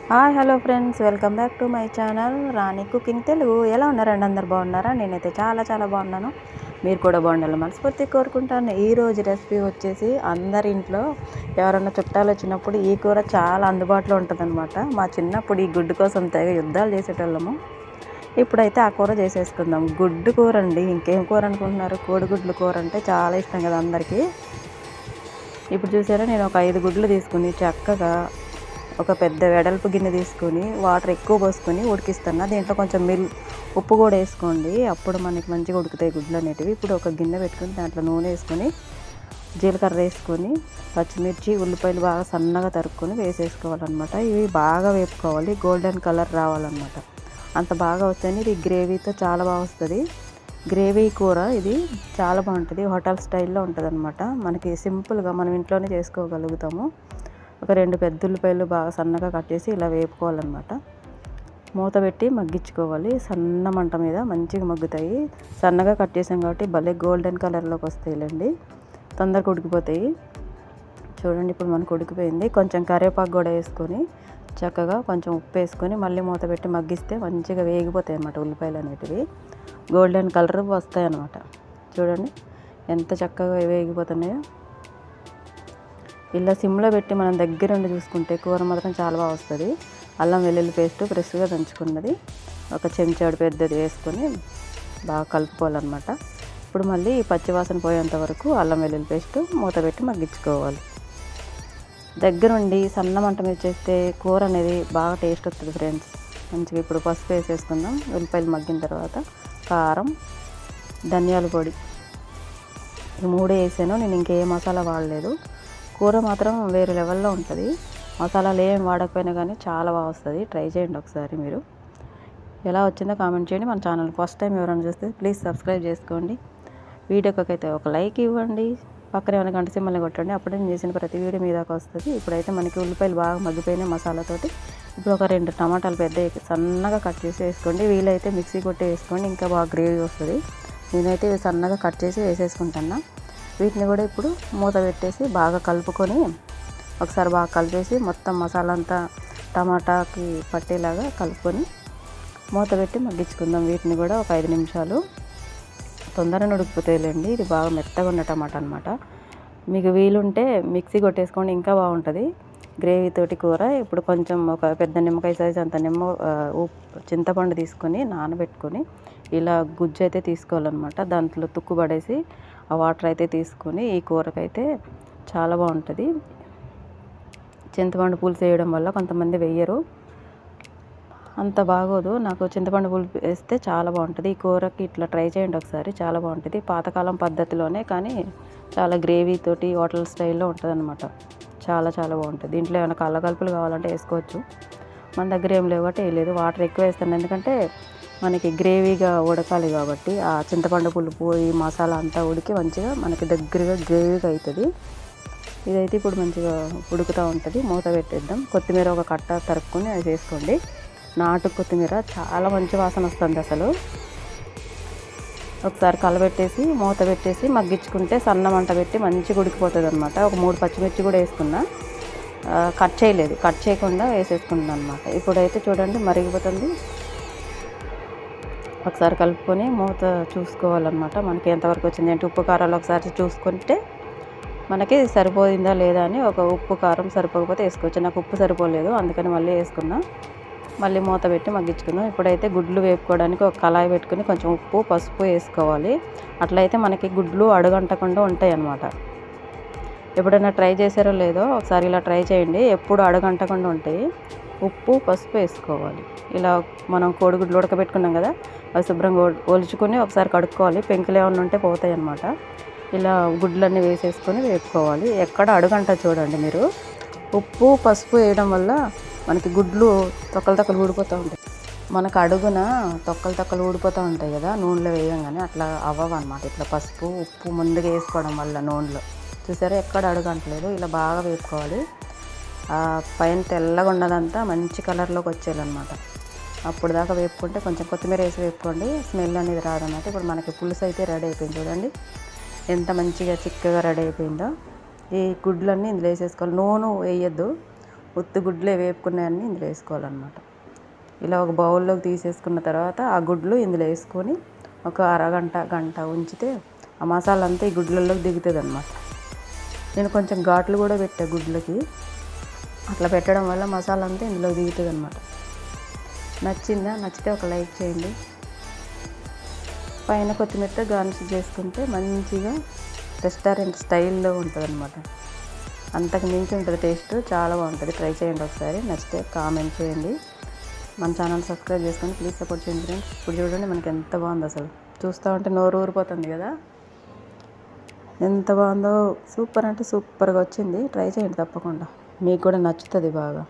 Hi hello friends, welcome back to my channel Rani cooking Telugu. ఎలా ఉన్నారండి? అందరు బాగున్నారా? నేనైతే చాలా బాగున్నాను. మీరు కూడా బాగుండాలి మనస్ఫూర్తి కోరుకుంటాను. ఈరోజు రెసిపీ వచ్చేసి అందరి ఇంట్లో ఎవరన్నా చుట్టాలు వచ్చినప్పుడు ఈ కూర చాలా అందుబాటులో ఉంటుందన్నమాట. మా చిన్నప్పుడు ఈ గుడ్డు కోసం తెగ యుద్ధాలు చేసేటోళ్ళము. ఇప్పుడైతే ఆ కూర చేసేసుకుందాం. గుడ్డు కూర అండి, ఇంకేం కూర అనుకుంటున్నారు? కోడిగుడ్లు కూర అంటే చాలా ఇష్టం కదా అందరికీ. ఇప్పుడు చూసారా, నేను ఒక 5 గుడ్లు తీసుకుని చక్కగా ఒక పెద్ద వెడల్పు గిన్నె తీసుకొని వాటర్ ఎక్కువ పోసుకొని ఉడికిస్తున్నా. దీంట్లో కొంచెం ఉప్పు కూడా వేసుకోండి, అప్పుడు మనకి మంచిగా ఉడుకుతాయి గుడ్లు అనేటివి. ఇప్పుడు ఒక గిన్నె పెట్టుకొని దాంట్లో నూనె వేసుకొని జీలకర్ర వేసుకొని పచ్చిమిర్చి ఉల్లిపాయలు బాగా సన్నగా తరుక్కొని వేసేసుకోవాలన్నమాట. ఇవి బాగా వేపుకోవాలి, గోల్డెన్ కలర్ రావాలన్నమాట. అంత బాగా వస్తేనే ఇది గ్రేవీతో చాలా బాగా వస్తుంది. గ్రేవీ కూర ఇది చాలా బాగుంటుంది, హోటల్ స్టైల్లో ఉంటుంది అనమాట. మనకి సింపుల్గా మనం ఇంట్లోనే చేసుకోగలుగుతాము. ఒక 2 పెద్ద ఉల్లిపాయలు బాగా సన్నగా కట్ చేసి ఇలా వేపుకోవాలన్నమాట. మూత పెట్టి మగ్గించుకోవాలి, సన్న మంట మీద మంచిగా మగ్గుతాయి. సన్నగా కట్ చేసాం కాబట్టి భలే గోల్డెన్ కలర్లోకి వస్తాయిలేండి, తొందరగా ఉడికిపోతాయి. చూడండి, ఇప్పుడు మనకు ఉడికిపోయింది. కొంచెం కరివేపాకు కూడా వేసుకొని చక్కగా కొంచెం ఉప్పు వేసుకొని మళ్ళీ మూత పెట్టి మగ్గిస్తే మంచిగా వేగిపోతాయి అన్నమాట. ఉల్లిపాయలు అనేటివి గోల్డెన్ కలర్ వస్తాయి అన్నమాట. చూడండి ఎంత చక్కగా వేగిపోతున్నాయో. ఇలా సిమ్లో పెట్టి మనం దగ్గరుండి చూసుకుంటే కూర మాత్రం చాలా బాగా వస్తుంది. అల్లం వెల్లుల్లి పేస్ట్ ఫ్రెష్గా దంచుకున్నది ఒక చెంచాడు పెద్దది వేసుకొని బాగా కలుపుకోవాలన్నమాట. ఇప్పుడు మళ్ళీ పచ్చివాసన పోయేంత వరకు అల్లం వెల్లుల్లి పేస్ట్ మూత పెట్టి మగ్గించుకోవాలి. దగ్గరుండి సన్న మంట మీద చేస్తే కూర అనేది బాగా టేస్ట్ వస్తుంది ఫ్రెండ్స్. మంచిగా ఇప్పుడు పసుపు వేసేసుకుందాం. ఉల్లిపాయలు మగ్గిన తర్వాత కారం, ధనియాల పొడి, ఈ 3 వేసాను. నేను ఇంకే మసాలా వాడలేదు. కూర మాత్రం వేరే లెవెల్లో ఉంటుంది. మసాలాలు ఏం వాడకపోయినా కానీ చాలా బాగా వస్తుంది. ట్రై చేయండి ఒకసారి మీరు. ఎలా వచ్చిందో కామెంట్ చేయండి. మన ఛానల్ ఫస్ట్ టైం ఎవరైనా చూస్తే ప్లీజ్ సబ్స్క్రైబ్ చేసుకోండి. వీడియోకి అయితే ఒక లైక్ ఇవ్వండి, పక్కనే ఉన్న గంట సింబల్ని కొట్టండి, అప్పుడే నేను చేసిన ప్రతి వీడియో మీ దాకా వస్తుంది. ఇప్పుడైతే మనకి ఉల్లిపాయలు బాగా మగ్గిపోయినాయి మసాలాతోటి. ఇప్పుడు ఒక 2 టమాటాలు పెద్ద సన్నగా కట్ చేసి వేసుకోండి. వీలైతే మిక్సీ కొట్టి వేసుకోండి, ఇంకా బాగా గ్రేవీ వస్తుంది. నేనైతే సన్నగా కట్ చేసి వేసేసుకుంటున్నా. వీటిని కూడా ఇప్పుడు మూత పెట్టేసి బాగా కలుపుకొని ఒకసారి బాగా కలిపేసి మొత్తం మసాలా అంతా టమాటాకి పట్టేలాగా కలుపుకొని మూత పెట్టి మగ్గించుకుందాం. వీటిని కూడా ఒక 5 నిమిషాలు. తొందరగా ఉడికిపోతాయిలేండి, ఇది బాగా మెత్తగా ఉన్న టమాటా అనమాట. మీకు వీలుంటే మిక్సీ కొట్టేసుకోండి, ఇంకా బాగుంటుంది గ్రేవీ తోటి కూర. ఇప్పుడు కొంచెం ఒక పెద్ద నిమ్మకాయ సైజు అంత చింతపండు తీసుకొని నానబెట్టుకొని ఇలా గుజ్జు అయితే తీసుకోవాలన్నమాట. దాంట్లో తుక్కు పడేసి ఆ వాటర్ అయితే తీసుకొని ఈ కూరకైతే చాలా బాగుంటుంది. చింతపండు పులుసు వేయడం వల్ల కొంతమంది వేయరు, అంత బాగోదు. నాకు చింతపండు పులుసు వేస్తే చాలా బాగుంటుంది ఈ కూరకి. ఇట్లా ట్రై చేయండి ఒకసారి, చాలా బాగుంటుంది. పాతకాలం పద్ధతిలోనే కానీ చాలా గ్రేవీ తోటి హోటల్ స్టైల్లో ఉంటుంది అనమాట. చాలా బాగుంటుంది. దీంట్లో ఏమైనా కలగలుపులు కావాలంటే వేసుకోవచ్చు. మన దగ్గర ఏం లేవు కాబట్టి వేయలేదు. వాటర్ ఎక్కువ వేస్తాను, ఎందుకంటే మనకి గ్రేవీగా ఉడకాలి కాబట్టి. ఆ చింతపండు పులుపు ఈ మసాలా అంతా ఉడికి మంచిగా మనకి దగ్గరగా గ్రేవీగా అవుతుంది. ఇదైతే ఇప్పుడు మంచిగా ఉడుకుతూ ఉంటుంది. మూత పెట్టేద్దాం. కొత్తిమీర ఒక కట్ట తరుక్కొని అది వేసుకోండి. నాటు కొత్తిమీర చాలా మంచి వాసన వస్తుంది అసలు. ఒకసారి కలబెట్టేసి మూత పెట్టేసి మగ్గించుకుంటే సన్న మంట పెట్టి మంచిగా ఉడికిపోతుంది అనమాట. ఒక 3 పచ్చిమిర్చి కూడా వేసుకున్నా, కట్ చేయలేదు, కట్ చేయకుండా వేసేసుకున్నాను అనమాట. ఇప్పుడైతే చూడండి మరిగిపోతుంది. ఒకసారి కలుపుకొని మూత చూసుకోవాలన్నమాట. మనకి ఎంతవరకు వచ్చింది ఏంటి, ఉప్పు కారాలు ఒకసారి చూసుకుంటే మనకి సరిపోయిందా లేదా అని. ఒక ఉప్పు కారం సరిపోకపోతే వేసుకోవచ్చు. నాకు ఉప్పు సరిపోలేదు, అందుకని మళ్ళీ వేసుకున్నా. మళ్ళీ మూత పెట్టి మగ్గించుకుందాం. ఇప్పుడైతే గుడ్లు వేపుకోవడానికి ఒక కళాయి పెట్టుకుని కొంచెం ఉప్పు పసుపు వేసుకోవాలి. అట్లయితే మనకి గుడ్లు అడుగంటకుండా ఉంటాయి అన్నమాట. ఎప్పుడైనా ట్రై చేశారో లేదో ఒకసారి ఇలా ట్రై చేయండి, ఎప్పుడు అడుగంటకుండా ఉంటాయి. ఉప్పు పసుపు వేసుకోవాలి. ఇలా మనం కోడిగుడ్లు ఉడకబెట్టుకున్నాం కదా, అవి శుభ్రంగా ఒలుచుకొని ఒకసారి కడుక్కోవాలి, పెంకులు ఏమన్నా ఉంటే పోతాయి అన్నమాట. ఇలా గుడ్లన్నీ వేసేసుకొని వేపుకోవాలి. ఎక్కడ అడుగంట చూడండి మీరు. ఉప్పు పసుపు వేయడం వల్ల మనకి గుడ్లు తొక్కలు ఊడిపోతూ ఉంటాయి. మనకు అడుగున తొక్కలు ఊడిపోతూ ఉంటాయి కదా నూనెలో వేయంగానే, అట్లా అవ్వవు అనమాట. ఇట్లా పసుపు ఉప్పు ముందుగా వేసుకోవడం వల్ల నూనెలో చూసారా ఎక్కడ అడుగంటలేదు. ఇలా బాగా వేపుకోవాలి. పైన తెల్లగా ఉన్నదంతా మంచి కలర్లోకి వచ్చేయాలన్నమాట. అప్పుడు దాకా వేపుకుంటే కొంచెం కొత్తిమీర వేసి వేపుకోండి, స్మెల్ అనేది రాదన్నమాట. ఇప్పుడు మనకి పులుసు అయితే రెడీ అయిపోయింది. చూడండి ఎంత మంచిగా చిక్కగా రెడీ అయిపోయిందో. ఈ గుడ్లన్నీ ఇందులో వేసేసుకోవాలి. నూనె వేయద్దు, ఉత్తి గుడ్లే వేపుకున్నాయన్నీ ఇందులో వేసుకోవాలన్నమాట. ఇలా ఒక బౌల్లోకి తీసేసుకున్న తర్వాత ఆ గుడ్లు ఇందులో వేసుకొని ఒక అరగంట గంట ఉంచితే ఆ మసాలా అంతా ఈ గుడ్లలోకి దిగుతుంది అన్నమాట. నేను కొంచెం ఘాట్లు కూడా పెట్టా గుడ్లకి. అట్లా పెట్టడం వల్ల మసాలా అంతా ఇందులో దిగుతుంది అన్నమాట. నచ్చిందా? నచ్చితే ఒక లైక్ చేయండి. పైన కొత్తిమీరతో గార్నిష్ చేసుకుంటే మంచిగా రెస్టారెంట్ స్టైల్లో ఉంటుంది అన్నమాట. అంతకు మించి ఉంటుంది టేస్ట్, చాలా బాగుంటుంది. ట్రై చేయండి ఒకసారి. నచ్చితే కామెంట్ చేయండి. మన ఛానల్ సబ్స్క్రైబ్ చేసుకొని ప్లీజ్ సపోర్ట్ చేయండి ఫ్రెండ్స్. ఇప్పుడు చూడండి మనకి ఎంత బాగుంది, అసలు చూస్తూ ఉంటే నోరు ఊరిపోతుంది కదా, ఎంత బాగుందో. సూపర్ అంటే సూపర్గా వచ్చింది. ట్రై చేయండి తప్పకుండా, మీకు కూడా నచ్చుతుంది బాగా.